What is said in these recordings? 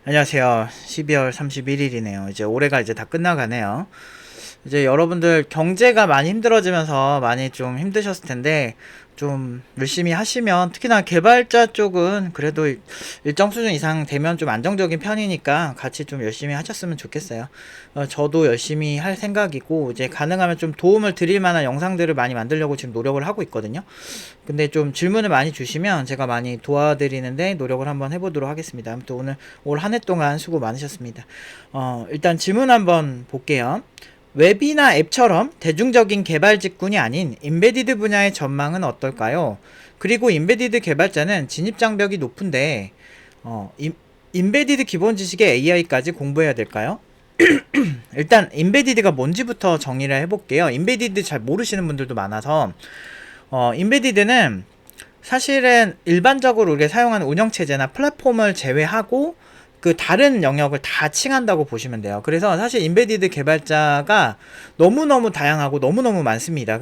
안녕하세요. 12월 31일이네요. 이제 올해가 이제 다 끝나가네요. 이제 여러분들 경제가 많이 힘들어지면서 많이 좀 힘드셨을 텐데, 좀 열심히 하시면, 특히나 개발자 쪽은 그래도 일정 수준 이상 되면 좀 안정적인 편이니까 같이 좀 열심히 하셨으면 좋겠어요. 저도 열심히 할 생각이고, 이제 가능하면 좀 도움을 드릴 만한 영상들을 많이 만들려고 지금 노력을 하고 있거든요. 근데 좀 질문을 많이 주시면 제가 많이 도와드리는데 노력을 한번 해보도록 하겠습니다. 아무튼 오늘 올 한 해 동안 수고 많으셨습니다. 일단 질문 한번 볼게요. 웹이나 앱처럼 대중적인 개발 직군이 아닌 임베디드 분야의 전망은 어떨까요? 그리고 임베디드 개발자는 진입장벽이 높은데 임베디드 기본 지식에 AI까지 공부해야 될까요? 일단 임베디드가 뭔지부터 정리를 해볼게요. 임베디드 잘 모르시는 분들도 많아서 임베디드는 사실은 일반적으로 우리가 사용하는 운영체제나 플랫폼을 제외하고 그 다른 영역을 다 칭한다고 보시면 돼요. 그래서 사실 임베디드 개발자가 너무너무 다양하고 너무너무 많습니다.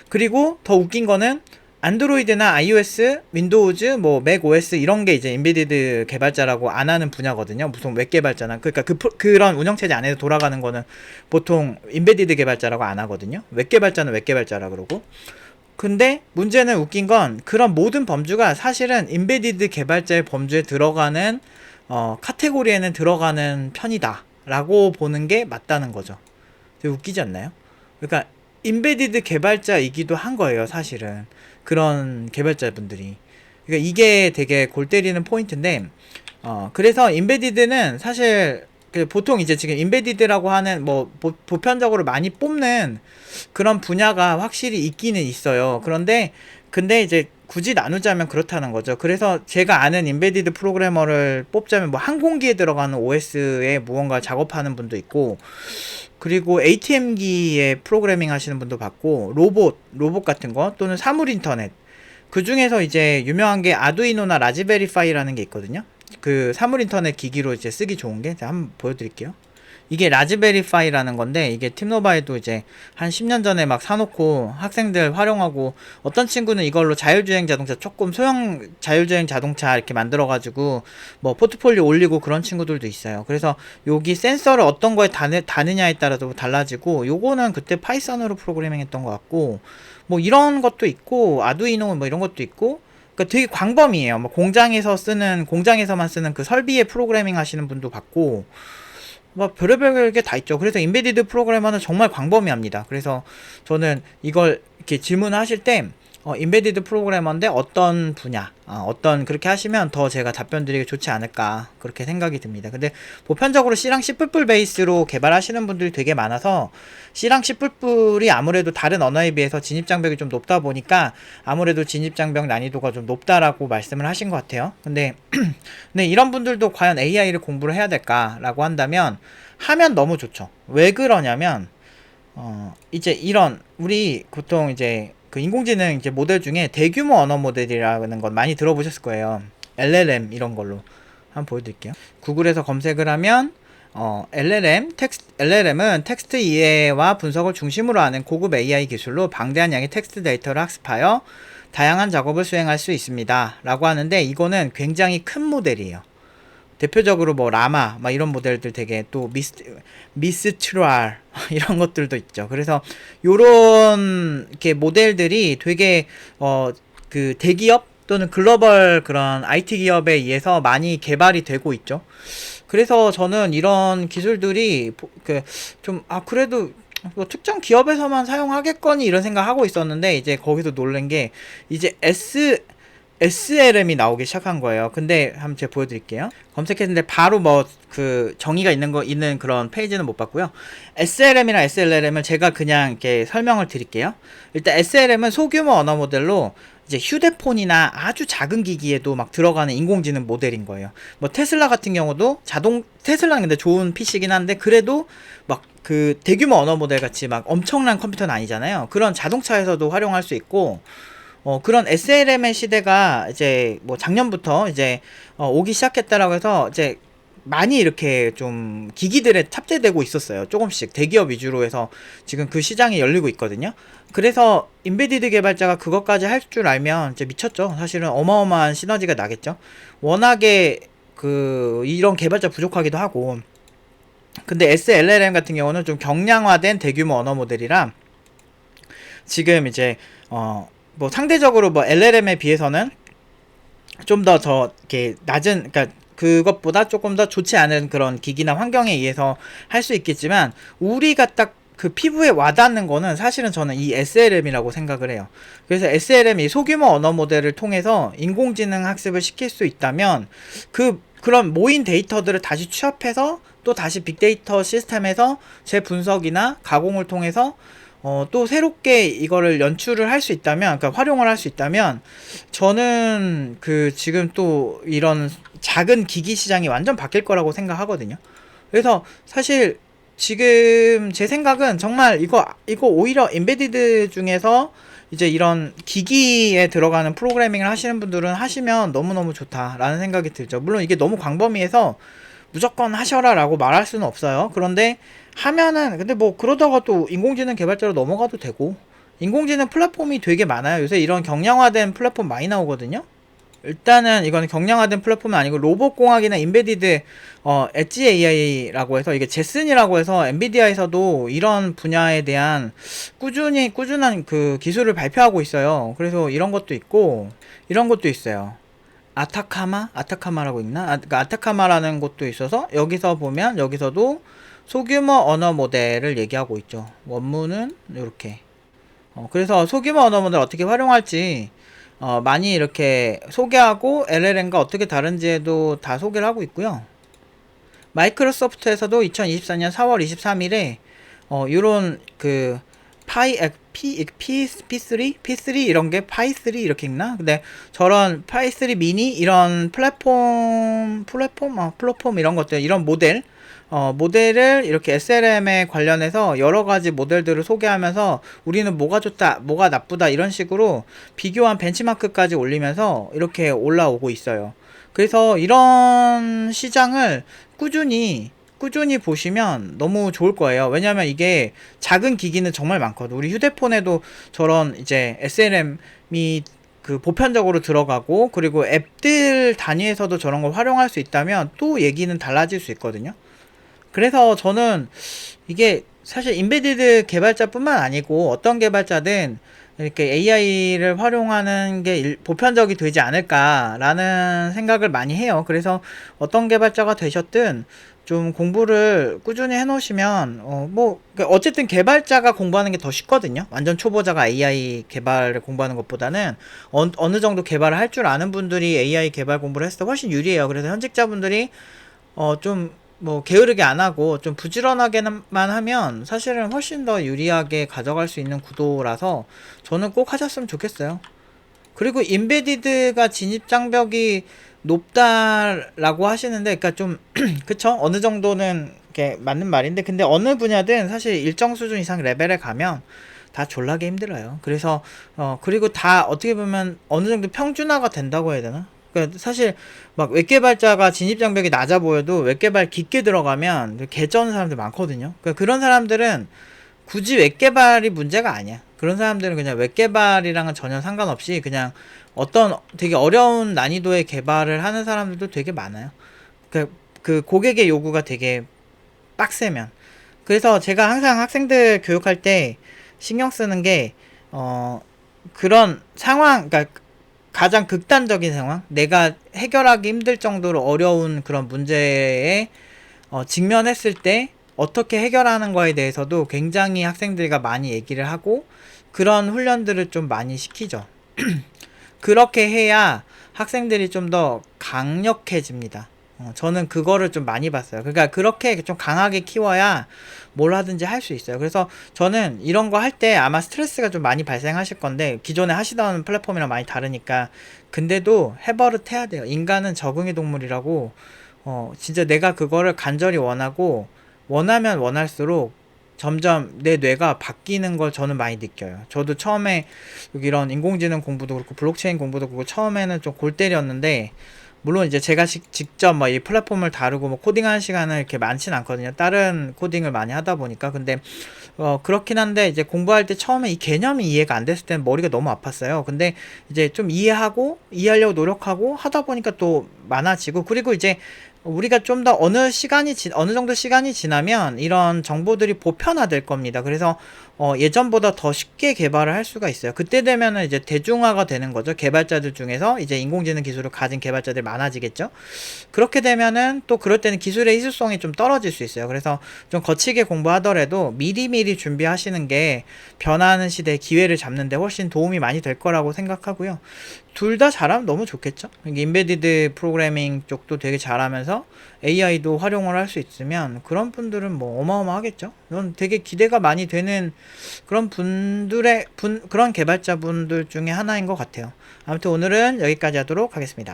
그리고 더 웃긴 거는 안드로이드나 iOS, 윈도우즈, 뭐 맥OS 이런 게 이제 임베디드 개발자라고 안 하는 분야거든요. 무슨 웹 개발자나 그러니까 그런 운영체제 안에서 돌아가는 거는 보통 임베디드 개발자라고 안 하거든요. 웹 개발자는 웹 개발자라 그러고. 근데 문제는 웃긴 건 그런 모든 범주가 사실은 임베디드 개발자의 범주에 들어가는 카테고리에는 들어가는 편이다 라고 보는 게 맞다는 거죠. 되게 웃기지 않나요? 그러니까 임베디드 개발자이기도 한 거예요, 사실은. 그런 개발자분들이. 그러니까 이게 되게 골 때리는 포인트인데, 그래서 임베디드는 사실 보통 이제 지금 임베디드라고 하는 뭐 보편적으로 많이 뽑는 그런 분야가 확실히 있기는 있어요. 근데 이제 굳이 나누자면 그렇다는 거죠. 그래서 제가 아는 임베디드 프로그래머를 뽑자면 뭐 항공기에 들어가는 OS에 무언가 작업하는 분도 있고, 그리고 ATM기에 프로그래밍 하시는 분도 봤고, 로봇 같은 거 또는 사물 인터넷, 그 중에서 이제 유명한 게 아두이노나 라즈베리파이라는 게 있거든요. 그 사물 인터넷 기기로 이제 쓰기 좋은 게 제가 한번 보여드릴게요. 이게 라즈베리파이라는 건데, 이게 팀노바에도 이제 한 10년 전에 막 사놓고 학생들 활용하고, 어떤 친구는 이걸로 자율주행 자동차, 조금 소형 자율주행 자동차 이렇게 만들어가지고 뭐 포트폴리오 올리고 그런 친구들도 있어요. 그래서 여기 센서를 어떤 거에 다느냐에 따라서 달라지고, 요거는 그때 파이썬으로 프로그래밍 했던 것 같고, 뭐 이런 것도 있고, 아두이노 뭐 이런 것도 있고, 그러니까 되게 광범위해요. 뭐 공장에서만 쓰는 그 설비에 프로그래밍 하시는 분도 봤고, 뭐 별의별 게 다 있죠. 그래서 임베디드 프로그래머는 정말 광범위합니다. 그래서 저는 이걸 이렇게 질문하실 때 임베디드 프로그래머인데 어떤 분야, 그렇게 하시면 더 제가 답변 드리기 좋지 않을까 그렇게 생각이 듭니다. 근데 보편적으로 C랑 C++ 베이스로 개발하시는 분들이 되게 많아서 C랑 C++이 아무래도 다른 언어에 비해서 진입장벽이 좀 높다 보니까 아무래도 진입장벽 난이도가 좀 높다라고 말씀을 하신 것 같아요. 근데 이런 분들도 과연 AI를 공부를 해야 될까라고 한다면 하면 너무 좋죠. 왜 그러냐면 이제 이런 우리 보통 이제 그 인공지능 이제 모델 중에 대규모 언어 모델이라는 건 많이 들어보셨을 거예요. LLM 이런 걸로 한번 보여드릴게요. 구글에서 검색을 하면 LLM은 텍스트 이해와 분석을 중심으로 하는 고급 AI 기술로 방대한 양의 텍스트 데이터를 학습하여 다양한 작업을 수행할 수 있습니다. 라고 하는데 이거는 굉장히 큰 모델이에요. 대표적으로 뭐 라마 막 이런 모델들 되게 또 미스트랄 이런 것들도 있죠. 그래서 요런 이렇게 모델들이 되게 그 대기업 또는 글로벌 그런 IT 기업에 의해서 많이 개발이 되고 있죠. 그래서 저는 이런 기술들이 그래도 뭐 특정 기업에서만 사용하겠거니 이런 생각하고 있었는데 이제 거기서 놀란 게 이제 SLM이 나오기 시작한 거예요. 근데 한번 제가 보여드릴게요. 검색했는데 바로 뭐 그 정의가 있는 그런 페이지는 못 봤고요. SLM이랑 SLLM을 제가 그냥 이렇게 설명을 드릴게요. 일단 SLM은 소규모 언어 모델로 이제 휴대폰이나 아주 작은 기기에도 막 들어가는 인공지능 모델인 거예요. 뭐 테슬라 같은 경우도 테슬라는 근데 좋은 PC긴 한데 그래도 막 그 대규모 언어 모델 같이 막 엄청난 컴퓨터는 아니잖아요. 그런 자동차에서도 활용할 수 있고 그런 SLM의 시대가 이제 뭐 작년부터 이제 오기 시작했다라고 해서 이제 많이 이렇게 좀 기기들에 탑재되고 있었어요. 조금씩 대기업 위주로 해서 지금 그 시장이 열리고 있거든요. 그래서 인베디드 개발자가 그것까지 할 줄 알면 이제 미쳤죠. 사실은 어마어마한 시너지가 나겠죠. 워낙에 이런 개발자 부족하기도 하고. 근데 SLLM 같은 경우는 좀 경량화된 대규모 언어 모델이라 지금 이제 뭐 상대적으로 뭐 LLM에 비해서는 좀 더 이렇게 낮은, 그러니까 그것보다 조금 더 좋지 않은 그런 기기나 환경에 의해서 할 수 있겠지만, 우리가 딱 그 피부에 와닿는 거는 사실은 저는 이 SLM이라고 생각을 해요. 그래서 SLM이 소규모 언어 모델을 통해서 인공지능 학습을 시킬 수 있다면, 그런 모인 데이터들을 다시 취합해서 또 다시 빅데이터 시스템에서 재분석이나 가공을 통해서 또 새롭게 이거를 연출을 할 수 있다면, 그러니까 활용을 할 수 있다면, 저는 지금 또 이런 작은 기기 시장이 완전 바뀔 거라고 생각하거든요. 그래서 사실 지금 제 생각은 정말 이거 오히려 인베디드 중에서 이제 이런 기기에 들어가는 프로그래밍을 하시는 분들은 하시면 너무너무 좋다라는 생각이 들죠. 물론 이게 너무 광범위해서 무조건 하셔라 라고 말할 수는 없어요. 그런데 하면은, 근데 뭐 그러다가 또 인공지능 개발자로 넘어가도 되고, 인공지능 플랫폼이 되게 많아요. 요새 이런 경량화된 플랫폼 많이 나오거든요. 일단은 이거는 경량화된 플랫폼은 아니고 로봇공학이나 인베디드 엣지 AI라고 해서, 이게 제슨이라고 해서 엔비디아에서도 이런 분야에 대한 꾸준한 그 기술을 발표하고 있어요. 그래서 이런 것도 있고 이런 것도 있어요. 아타카마라고 있나? 그러니까 아타카마라는 곳도 있어서, 여기서 보면 여기서도 소규모 언어 모델을 얘기하고 있죠. 원문은 이렇게. 그래서 소규모 언어 모델 어떻게 활용할지 많이 이렇게 소개하고, LLM과 어떻게 다른지에도 다 소개를 하고 있고요. 마이크로소프트에서도 2024년 4월 23일에 요런 P3 이런 게 파이3 이렇게 읽나? 근데 저런 파이3 미니 이런 플랫폼 이런 것들, 이런 모델을 이렇게 SLM에 관련해서 여러 가지 모델들을 소개하면서 우리는 뭐가 좋다, 뭐가 나쁘다 이런 식으로 비교한 벤치마크까지 올리면서 이렇게 올라오고 있어요. 그래서 이런 시장을 꾸준히 보시면 너무 좋을 거예요. 왜냐면 이게 작은 기기는 정말 많거든. 우리 휴대폰에도 저런 이제 SLM이 보편적으로 들어가고, 그리고 앱들 단위에서도 저런 걸 활용할 수 있다면 또 얘기는 달라질 수 있거든요. 그래서 저는 이게 사실 인베디드 개발자뿐만 아니고 어떤 개발자든 이렇게 AI를 활용하는 게 보편적이 되지 않을까라는 생각을 많이 해요. 그래서 어떤 개발자가 되셨든 좀 공부를 꾸준히 해놓으시면 그러니까 어쨌든 개발자가 공부하는 게 더 쉽거든요. 완전 초보자가 AI 개발을 공부하는 것보다는 어느 정도 개발을 할 줄 아는 분들이 AI 개발 공부를 했을 때 훨씬 유리해요. 그래서 현직자분들이 좀 게으르게 안 하고 좀 부지런하게만 하면 사실은 훨씬 더 유리하게 가져갈 수 있는 구도라서 저는 꼭 하셨으면 좋겠어요. 그리고 인베디드가 진입 장벽이 높다라고 하시는데, 그러니까 좀 그쵸? 어느 정도는 이게 맞는 말인데, 근데 어느 분야든 사실 일정 수준 이상 레벨에 가면 다 졸라게 힘들어요. 그래서 그리고 다 어떻게 보면 어느 정도 평준화가 된다고 해야 되나? 그러니까 사실 막 웹개발자가 진입장벽이 낮아 보여도 웹개발 깊게 들어가면 개쩌는 사람들 많거든요. 그러니까 그런 사람들은 굳이 웹개발이 문제가 아니야. 그런 사람들은 그냥 웹개발이랑은 전혀 상관없이 그냥 어떤 되게 어려운 난이도의 개발을 하는 사람들도 되게 많아요. 그 고객의 요구가 되게 빡세면. 그래서 제가 항상 학생들 교육할 때 신경 쓰는 게 그런 상황, 그러니까 가장 극단적인 상황, 내가 해결하기 힘들 정도로 어려운 그런 문제에 직면했을 때 어떻게 해결하는 거에 대해서도 굉장히 학생들과 많이 얘기를 하고 그런 훈련들을 좀 많이 시키죠. 그렇게 해야 학생들이 좀 더 강력해집니다. 저는 그거를 좀 많이 봤어요. 그러니까 그렇게 좀 강하게 키워야 뭘 하든지 할 수 있어요. 그래서 저는 이런 거 할 때 아마 스트레스가 좀 많이 발생하실 건데, 기존에 하시던 플랫폼이랑 많이 다르니까. 근데도 해버릇 해야 돼요. 인간은 적응의 동물이라고. 진짜 내가 그거를 간절히 원하면 원할수록 점점 내 뇌가 바뀌는 걸 저는 많이 느껴요. 저도 처음에 이런 인공지능 공부도 그렇고 블록체인 공부도 그렇고 처음에는 좀 골 때렸는데 물론 이제 제가 직접 뭐 이 플랫폼을 다루고 뭐 코딩하는 시간은 이렇게 많진 않거든요. 다른 코딩을 많이 하다 보니까. 근데 그렇긴 한데 이제 공부할 때 처음에 이 개념이 이해가 안 됐을 때는 머리가 너무 아팠어요. 근데 이제 좀 이해하려고 노력하고 하다 보니까 또 많아지고, 그리고 이제 우리가 좀 더 어느 정도 시간이 지나면 이런 정보들이 보편화될 겁니다. 그래서 예전보다 더 쉽게 개발을 할 수가 있어요. 그때 되면은 이제 대중화가 되는 거죠. 개발자들 중에서 이제 인공지능 기술을 가진 개발자들이 많아지겠죠. 그렇게 되면은 또 그럴 때는 기술의 희소성이 좀 떨어질 수 있어요. 그래서 좀 거치게 공부하더라도 미리미리 준비하시는 게 변화하는 시대의 기회를 잡는 데 훨씬 도움이 많이 될 거라고 생각하고요. 둘 다 잘하면 너무 좋겠죠. 인베디드 프로그래밍 쪽도 되게 잘하면서 AI도 활용을 할 수 있으면 그런 분들은 뭐 어마어마하겠죠. 이건 되게 기대가 많이 되는 그런 그런 개발자분들 중에 하나인 것 같아요. 아무튼 오늘은 여기까지 하도록 하겠습니다.